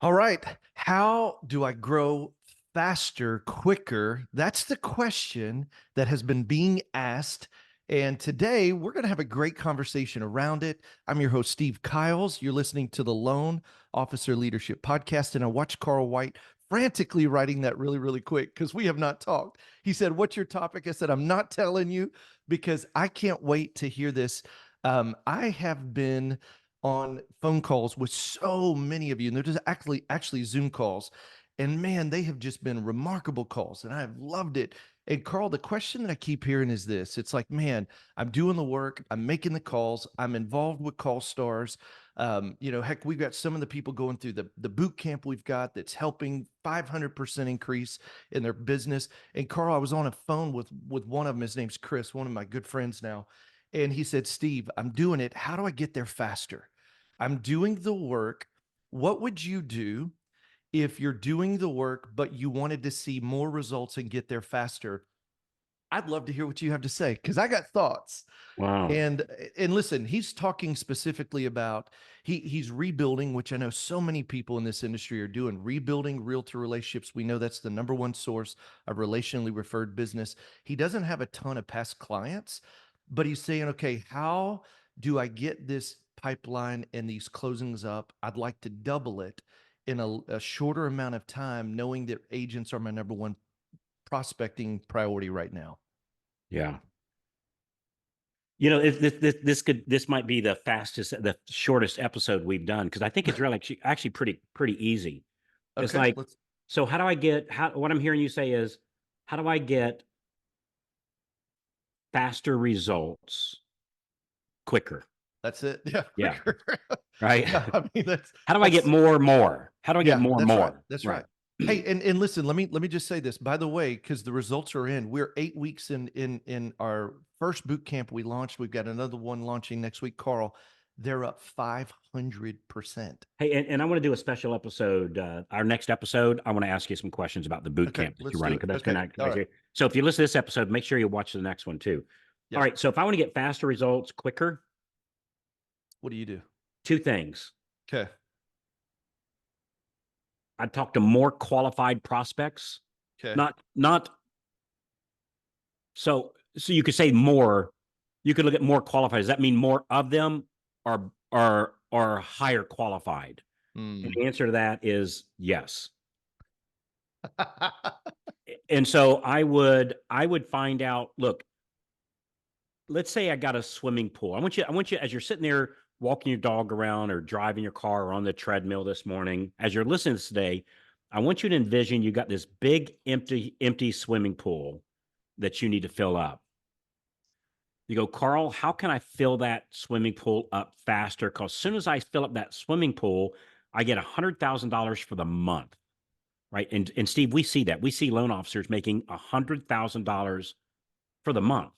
All right. How do I grow faster, quicker? That's the question that has been being asked. And today we're going to have a great conversation around it. I'm your host, Steve Kiles. You're listening to the Loan Officer Leadership Podcast. And I watched Carl White frantically writing that really, really quick because we have not talked. He said, "What's your topic?" I said, "I'm not telling you because I can't wait to hear this." I have been on phone calls with so many of you, and they're just actually Zoom calls. And man, they have just been remarkable calls, and I have loved it. And Carl, the question that I keep hearing is this: it's like, man, I'm doing the work, I'm making the calls, I'm involved with call stars. Heck, we've got some of the people going through the boot camp we've got that's helping 500% increase in their business. And Carl, I was on a phone with one of them. His name's Chris, one of my good friends now. And he said, "Steve, I'm doing it. How do I get there faster? I'm doing the work. What would you do if you're doing the work, but you wanted to see more results and get there faster?" I'd love to hear what you have to say because I got thoughts. Wow. And listen, he's talking specifically about he's rebuilding, which I know so many people in this industry are doing, rebuilding realtor relationships. We know that's the number one source of relationally referred business. He doesn't have a ton of past clients, but he's saying, okay, how do I get this pipeline and these closings up? I'd like to double it in a shorter amount of time, knowing that agents are my number one prospecting priority right now. Yeah. This might be the shortest episode we've done because I think it's really actually pretty easy. It's Okay, like, let's. so what I'm hearing you say is, how do I get faster results quicker? That's it. Yeah, Yeah. quicker. Right. Yeah, I mean How do I get that's more? How do I get yeah, more that's right. more? That's Right. right. Hey, and listen, let me just say this, by the way, because the results are in. We're 8 weeks in our first boot camp we launched. We've got another one launching next week, Carl. They're up 500%. Hey, and I want to do a special episode. Our next episode, I want to ask you some questions about the boot Okay, camp that let's you're do running it. because that's going Okay. to All right. actually. So if you listen to this episode, make sure you watch the next one too. All Yep. right. So if I want to get faster results quicker, What do you do? two things. Okay. I'd talk to more qualified prospects. Okay. Not so you could say more. You could look at more qualified. Does that mean more of them are higher qualified? And Mm. the answer to that is yes. And so I would find out, look, let's say I got a swimming pool. I want you as you're sitting there walking your dog around or driving your car or on the treadmill this morning, as you're listening to this today, I want you to envision you got this big empty swimming pool that you need to fill up. You go, Carl, how can I fill that swimming pool up faster? Because as soon as I fill up that swimming pool, I get $100,000 for the month. Right. And Steve, we see that. We see loan officers making $100,000 for the month.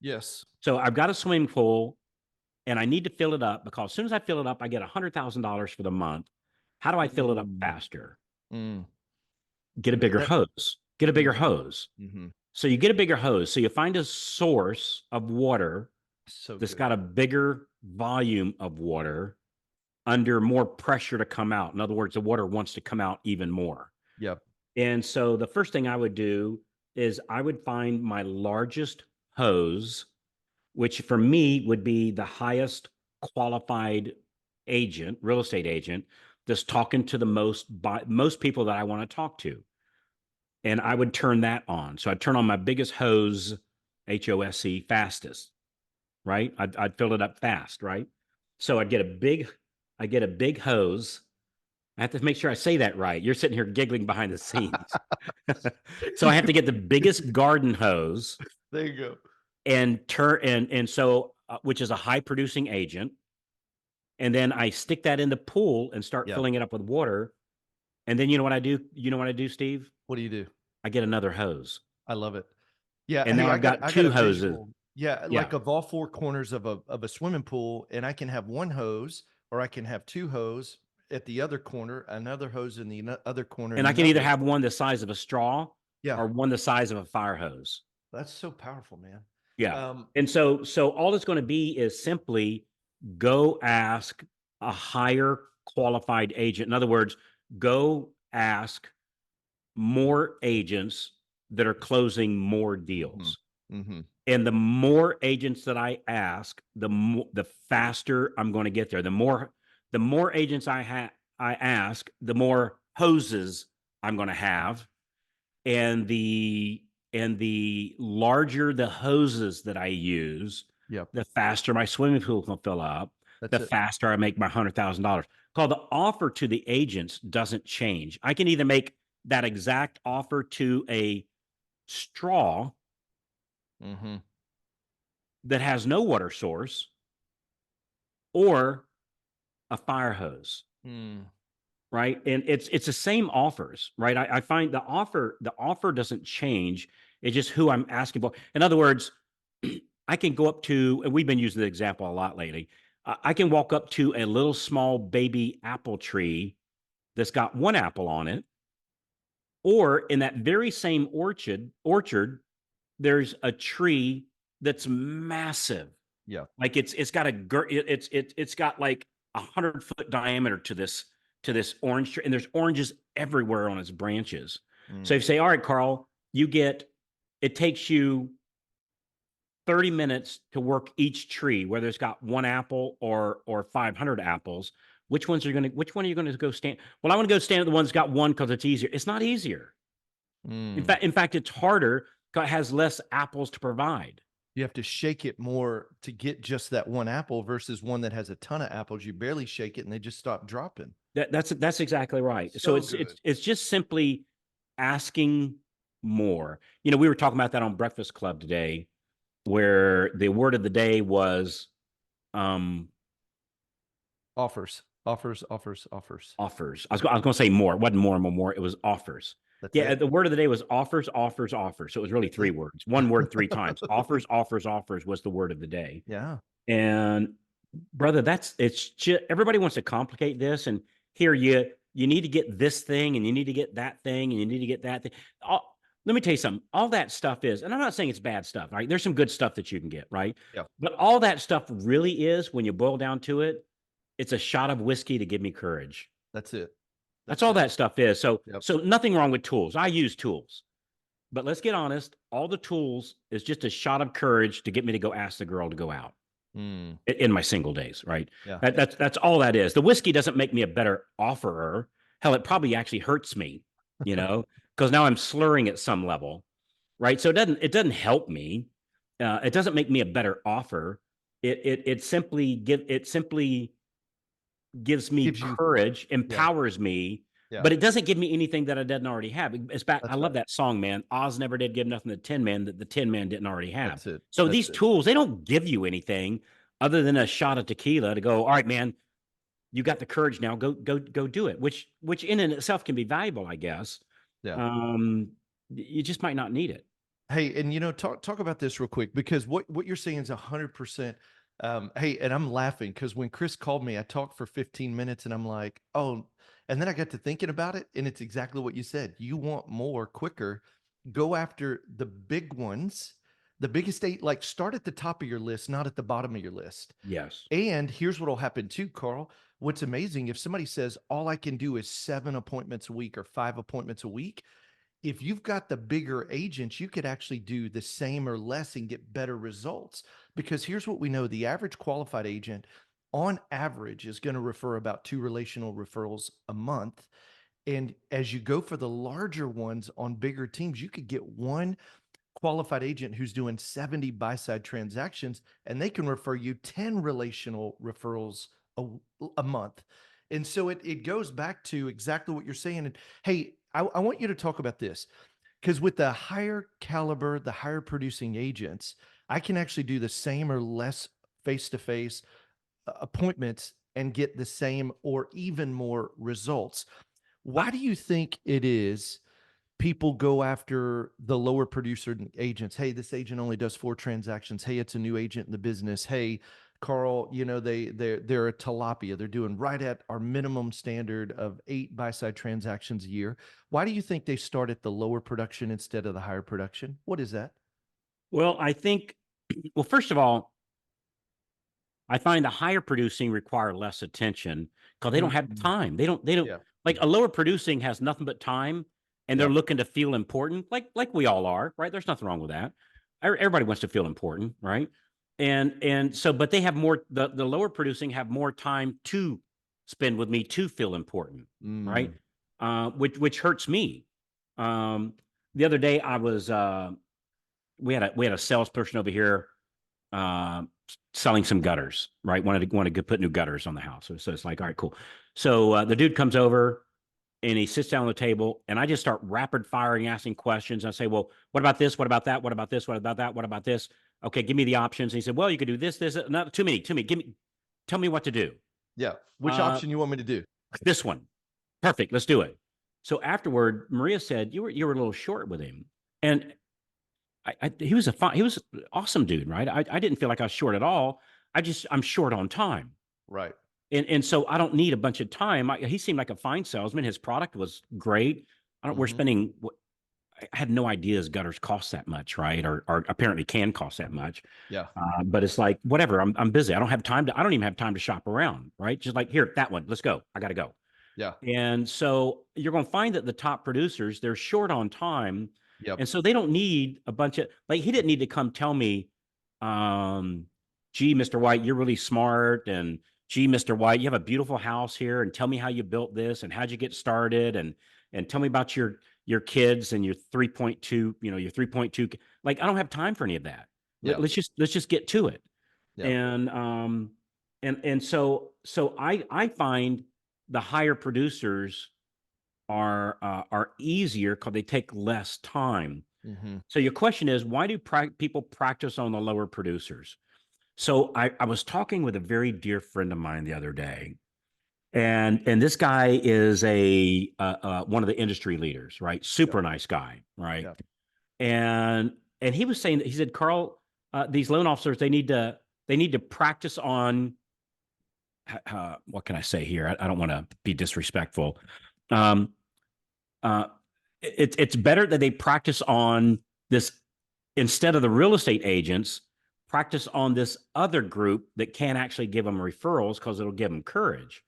Yes. So I've got a swimming pool and I need to fill it up because as soon as I fill it up, I get $100,000 for the month. How do I fill it up Mm. faster? Mm. Get a bigger That. hose. Get a bigger Mm. hose. Hmm. So you get a bigger hose. So you find a source of water So that's good. got a bigger volume of water under more pressure to come out. In other words, the water wants to come out even more. Yep. And so the first thing I would do is I would find my largest hose, which for me would be the highest qualified agent, real estate agent, that's talking to the most people that I want to talk to. And I would turn that on. So I'd turn on my biggest hose, HOSE, fastest, right? I'd fill it up fast, right? So I get a big hose. I have to make sure I say that right. You're sitting here giggling behind the scenes. So I have to get the biggest garden hose There you go. and turn and so which is a high producing agent, and then I stick that in the pool and start Yep. filling it up with water. And then you know what I do? You know what I do, Steve? What do you do? I get another hose. I love it. Yeah. And Hey, now I I've got got I got two a hoses. visual. Yeah, Yeah. like of all four corners of a swimming pool, and I can have one hose, or I can have two hose at the other corner, another hose in the other corner, And and I can either another. have one the size of a straw Yeah, or one the size of a fire hose. that's so powerful, man. Yeah. Um, And so all it's going to be is simply go ask a higher qualified agent. In other words, go ask more agents that are closing more Mhm. deals. Mhm. And the more agents that I ask, the faster I'm going to get there. The more agents I ask, the more hoses I'm going to have, and the larger the hoses that I use, Yep. the faster my swimming pool can fill up, That's the it. faster I make my $100,000. Call the offer to the agents doesn't change. I can either make that exact offer to a straw Mhm. that has no water source or a fire hose, Mm. right? And it's the same offers, right? I find the offer doesn't change. It's just who I'm asking for. In other words, I can go up to, and we've been using the example a lot lately. I can walk up to a little small baby apple tree that's got one apple on it, or in that very same orchard, there's a tree that's massive. Yeah. Like it's got it's got like 100-foot diameter to this orange tree, and there's oranges everywhere on its branches. So Mm. if you say, all right, Carl, it takes you 30 minutes to work each tree, whether it's got one apple or 500 apples. Which one are you going to go stand? Well, I want to go stand at the one that's got one because it's easier. It's not easier. Mm. In fact, it's harder because it has less apples to provide. You have to shake it more to get just that one apple versus one that has a ton of apples. You barely shake it and they just stop dropping. That's exactly right. So So it's good. it's just simply asking more. We were talking about that on Breakfast Club today, where the word of the day was um Offers, offers, offers, offers. offers. I was going to say more. It wasn't more. It was offers. That's Yeah, it. the word of the day was offers, offers, offers. So it was really That's three it. words. One word three times. Offers, offers, offers was the word of the day. Yeah. And brother, it's just everybody wants to complicate this. And here you need to get this thing, and you need to get that thing, and you need to get that thing. Let me tell you something. All that stuff is, and I'm not saying it's bad stuff, right? There's some good stuff that you can get, right? Yeah. But all that stuff really is, when you boil down to it, it's a shot of whiskey to give me courage. That's it. That's That's all it. that stuff is. So Yep. so nothing wrong with tools. I use tools. But let's get honest, all the tools is just a shot of courage to get me to go ask the girl to go out Mm. in my single days, right? Yeah. That's all that is. The whiskey doesn't make me a better offerer. Hell, it probably actually hurts me, because now I'm slurring at some level, right? So it doesn't help me. It doesn't make me a better offer. It simply gives me Gives you, courage, yeah. empowers me, Yeah. but it doesn't give me anything that I didn't already have. I That's love right. that song, man. Oz never did give nothing to the Tin Man that the Tin Man didn't already have. That's it. So That's these it. tools, they don't give you anything other than a shot of tequila to go, all right, man, you got the courage now. Go do it. Which in and itself can be valuable, I guess. Yeah. Um, you just might not need it. Hey, and talk about this real quick because what you're saying is 100%. Hey, and I'm laughing because when Chris called me, I talked for 15 minutes and I'm like, oh, and then I got to thinking about it, and it's exactly what you said. You want more quicker, go after the big ones, the biggest eight, like start at the top of your list, not at the bottom of your list. Yes. And here's what'll happen too, Carl. What's amazing, if somebody says all I can do is 7 appointments a week or 5 appointments a week, if you've got the bigger agents, you could actually do the same or less and get better results. Because here's what we know: the average qualified agent, on average, is going to refer about 2 relational referrals a month. And as you go for the larger ones on bigger teams, you could get one qualified agent who's doing 70 buy side transactions and they can refer you 10 relational referrals a month. And so it goes back to exactly what you're saying. And hey, I want you to talk about this because with the higher caliber, the higher producing agents, I can actually do the same or less face to face appointments and get the same or even more results. Why do you think it is people go after the lower producer agents? Hey, this agent only does 4 transactions. Hey, it's a new agent in the business. Hey, Carl, they're a tilapia. They're doing right at our minimum standard of 8 buy-side transactions a year. Why do you think they start at the lower production instead of the higher production? What is that? Well, I think, well, first of all, I find the higher producing require less attention because they don't have Mm, time. They don't. yeah. Like a lower producing has nothing but time, and they're Yep. looking to feel important, like we all are, right? There's nothing wrong with that. Everybody wants to feel important, right? And so, but they have more. The lower producing have more time to spend with me to feel important, right? Mm. Which hurts me. Um, the other day, I was we had a salesperson over here uh, selling some gutters, right? Wanted to put new gutters on the house. So it's like, all right, cool. So the dude comes over and he sits down on the table, and I just start rapid firing, asking questions. I say, well, what about this? What about that? What about this? What about that? What about this? Okay, give me the options. And he said, well, you could do this. Not too many. Too many. Tell me what to do. Yeah. Which Uh, option you want me to do? this one, perfect. Let's do it. So afterward, Maria said, you were a little short with him, and he was he was an awesome dude, right? I didn't feel like I was short at all. I'm short on time. Right. And so I don't need a bunch of time. He seemed like a fine salesman. His product was great. I don't, we're Hmm. spending, I had no idea his gutters cost that much, right? Or apparently can cost that much. Yeah. But it's like, whatever, I'm busy. I don't even have time to shop around, right? Just like, here, that one, let's go. I got to go. Yeah. And so you're going to find that the top producers, they're short on time. Yep. And so they don't need a bunch of, like, he didn't need to come tell me, um, gee, Mr. White, you're really smart. And gee, Mr. White, you have a beautiful house here. And tell me how you built this and how'd you get started. And tell me about your kids and your 3.2, your 3.2. Like, I don't have time for any of that. Yeah. Let's just get to it. Yeah. And I find the higher producers are easier because they take less time. Hmm. So your question is, why do people practice on the lower producers? So I was talking with a very dear friend of mine the other day, and this guy is a one of the industry leaders, right? Yeah. Super nice guy, right? Yeah. And he was saying that he said, Carl, these loan officers they need to practice on what can I say here? I don't want to be disrespectful. Um, uh, it's better that they practice on this instead of the real estate agents. Practice on this other group that can actually give them referrals because it'll give them courage.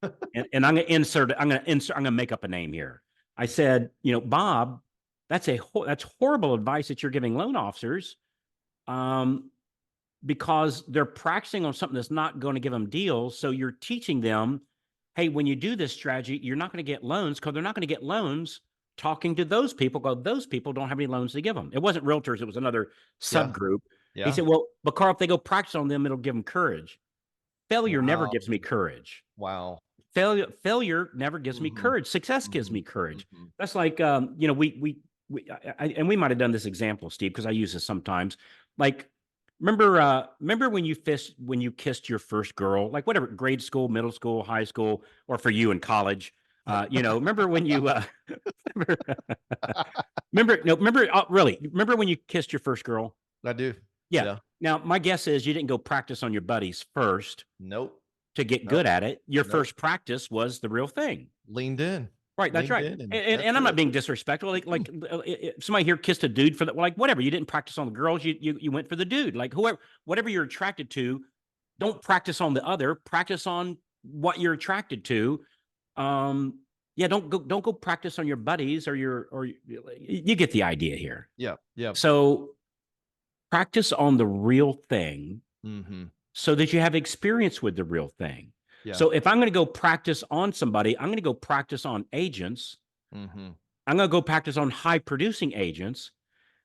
And I'm going to insert. I'm going to insert. I'm going to make up a name here. I said, Bob, that's horrible advice that you're giving loan officers. Um, because they're practicing on something that's not going to give them deals. So you're teaching them, hey, when you do this strategy, you're not going to get loans because they're not going to get loans talking to those people because those people don't have any loans to give them. It wasn't realtors, it was another Yeah. subgroup. He Yeah. said, well, but Carl, if they go practice on them, it'll give them courage. Failure never Wow. gives me courage. Wow. Failure never gives me Hmm. courage. Success gives Hmm. me courage. Hmm. That's like, and we might have done this example, Steve, because I use this sometimes. Like, remember when you kissed your first girl, like whatever, grade school, middle school, high school, or for you in college. Remember when you remember, remember when you kissed your first girl? I do. Yeah. Yeah. Now, my guess is you didn't go practice on your buddies first Nope. to get Nope. good at it. Your Nope. first practice was the real thing. Leaned in. Right, that's Leaned right. in, and And, that's and I'm not it. being disrespectful. Like if somebody here kissed a dude for that, like whatever. You didn't practice on the girls. You went for the dude. Like whatever you're attracted to, don't practice on the other. Practice on what you're attracted to. Yeah, don't go practice on your buddies or you get the idea here. Yeah. Yeah. So practice on the real thing Hmm. so that you have experience with the real thing. Yeah. So if I'm going to go practice on somebody, I'm going to go practice on agents. Hmm. I'm going to go practice on high producing agents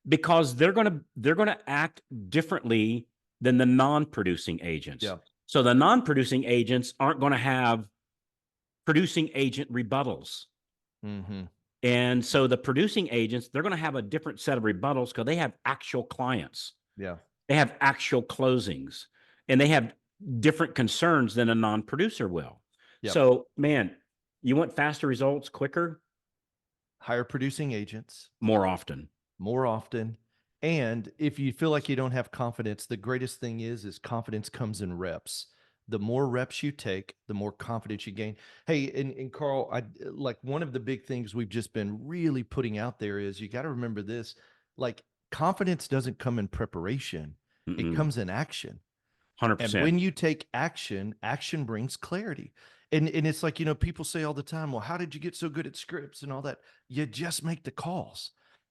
because they're going to act differently than the non-producing agents. Yeah. So the non-producing agents aren't going to have producing agent rebuttals. Hmm. And so the producing agents, they're going to have a different set of rebuttals because they have actual clients. Yeah. They have actual closings and they have different concerns than a non-producer will. Yep. So, man, you want faster results quicker, Higher producing agents more often. more often. And if you feel like you don't have confidence, the greatest thing is confidence comes in reps. The more reps you take, the more confidence you gain. Hey, and Carl, I like one of the big things we've just been really putting out there is you got to remember this, like confidence doesn't come in preparation. It Mm-mm. comes in action. And 100%. when you take action, action brings clarity. And it's like, people say all the time, well, how did you get so good at scripts and all that? You just make the calls.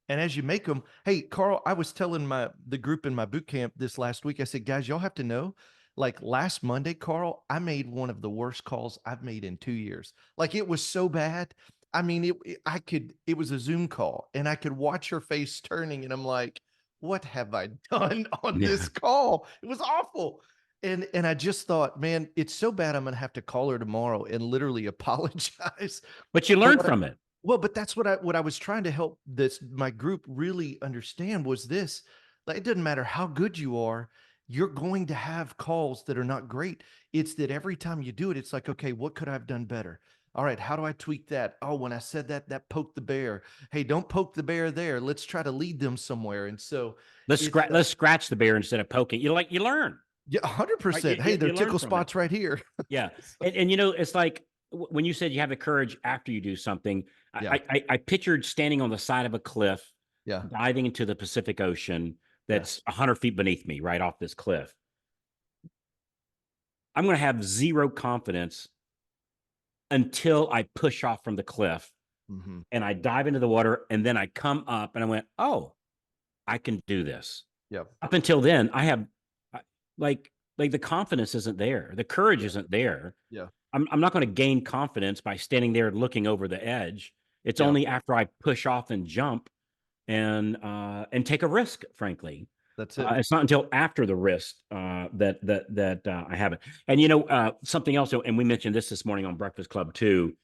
And as you make them, hey, Carl, I was telling the group in my boot camp this last week, I said, guys, y'all have to know, like last Monday, Carl, I made one of the worst calls I've made in 2 years. Like it was so bad. I mean, it was a Zoom call and I could watch her face turning and I'm like, what have I done on Yeah. this call? It was awful. And I just thought, man, it's so bad I'm gonna have to call her tomorrow and literally apologize But you for learn what I from it. well, but that's what I was trying to help this my group really understand was this. Like, it doesn't matter how good you are, you're going to have calls that are not great. It's that every time you do it, it's like, okay, what could I have done better? All right, how do I tweak that? Oh, when I said that, that poked the bear. Hey, don't poke the bear there. Let's try to lead them somewhere. And so it's Let's scratch the bear instead of poking. You learn, yeah, right? 100%. Hey, there are You learn tickle from it. spots right here. Yeah. So, And it's like when you said you have the courage after you do something, yeah, I pictured standing on the side of a cliff, yeah, diving into the Pacific Ocean yeah. that's 100 feet beneath me, right off this cliff. I'm going to have zero confidence until I push off from the cliff Mhm. and I dive into the water. And then I come up and I went, oh, I can do this. Yep. Up until then, I have like, the confidence isn't there. The courage Yeah. isn't there. Yeah. I'm not going to gain confidence by standing there looking over the edge. It's Yeah. only after I push off and jump and take a risk, frankly. That's it. It's not until after the risk that I have it. And something else, and we mentioned this morning on Breakfast Club too,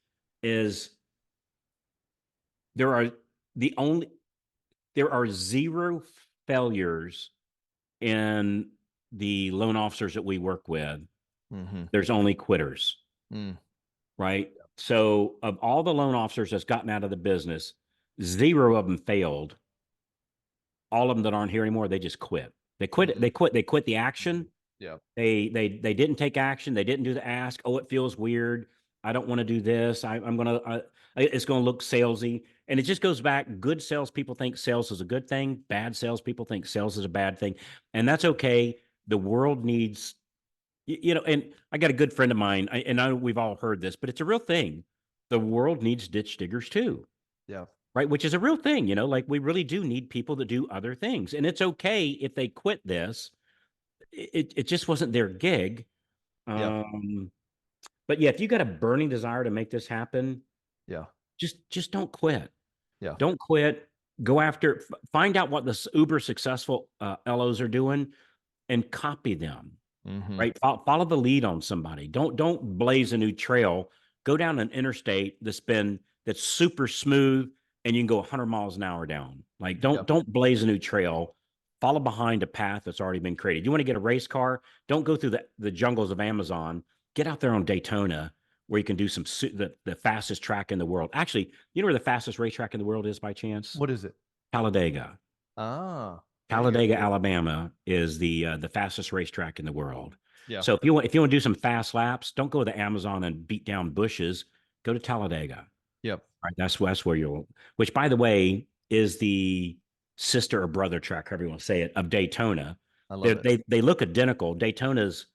is there are the only there are zero failures in the loan officers that we work with. Mhm. There's only quitters, Mm. right? So of all the loan officers that's gotten out of the business, zero of them failed. All of them that aren't here anymore, they just quit. They quit. Mhm. They quit the action. Yeah. They didn't take action. They didn't do the ask. Oh, it feels weird. I don't want to do this. I'm gonna. It's gonna look salesy, and it just goes back. Good salespeople think sales is a good thing. Bad salespeople think sales is a bad thing, and that's okay. The world needs, And I got a good friend of mine, and I know we've all heard this, but it's a real thing. The world needs ditch diggers too, Yeah. right? Which is a real thing. Like we really do need people to do other things, and it's okay if they quit this. It just wasn't their gig. Yeah. Um, but yeah, if you got a burning desire to make this happen, Yeah. just don't quit. Yeah. Don't quit. Go after. Find out what the uber successful LOs are doing, and copy them. Mhm. Right. Follow the lead on somebody. Don't blaze a new trail. Go down an interstate that's super smooth, and you can go 100 miles an hour down. Like Yeah. don't blaze a new trail. Follow behind a path that's already been created. You want to get a race car? Don't go through the jungles of Amazon. Get out there on Daytona, where you can do the fastest track in the world. Actually, you know where the fastest racetrack in the world is by chance? What is it? Talladega. Ah, there you go. Talladega, Alabama is the fastest racetrack in the world. Yeah. So if you want to do some fast laps, don't go to the Amazon and beat down bushes. Go to Talladega. Yep. Right, that's where you'll. Which, by the way, is the sister or brother track, however you want to say it, of Daytona. I They love it. they, they look identical. Daytona is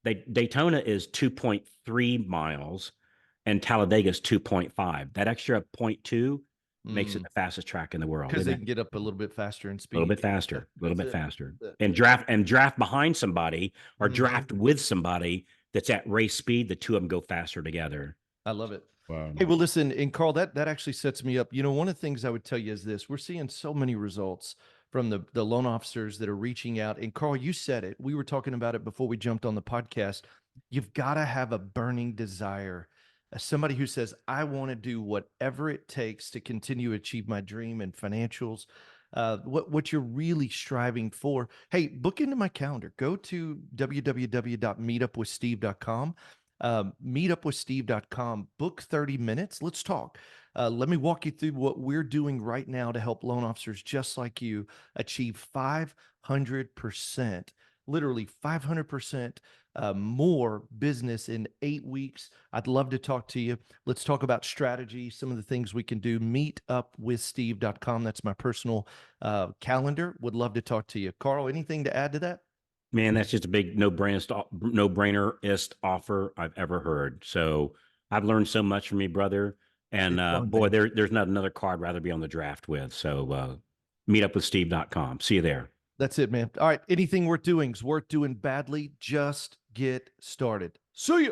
2.3 miles, and Talladega is 2.5. That extra point two makes it Mm. the fastest track in the world. Because Isn't they that can get up a little bit faster in a little speed. bit faster, Yeah. a little That's bit it. faster, That's it. and draft behind somebody or Mhm. draft with somebody that's at race speed. The two of them go faster together. I love it. Wow. Hey, well, listen, and Carl, that actually sets me up. One of the things I would tell you is this: we're seeing so many results from the loan officers that are reaching out. And Carl, you said it. We were talking about it before we jumped on the podcast. You've got to have a burning desire. Somebody who says, "I want to do whatever it takes to continue to achieve my dream and financials." What you're really striving for. Hey, book into my calendar. Go to www.meetupwithsteve.com meetupwithsteve.com, book 30 minutes. Let's talk. Let me walk you through what we're doing right now to help loan officers just like you achieve 500%, literally 500% more business in 8 weeks. I'd love to talk to you. Let's talk about strategy, some of the things we can do. Meetupwithsteve.com. That's my personal calendar. Would love to talk to you. Carl, anything to add to that? Man, that's just a big no brainer ist offer I've ever heard. So I've learned so much from you, brother. And It's fun, boy, man. there's not another car I'd rather be on the draft with. So meetupwithsteve.com. See you there. That's it, man. All right. Anything worth doing is worth doing badly. Just get started. See ya.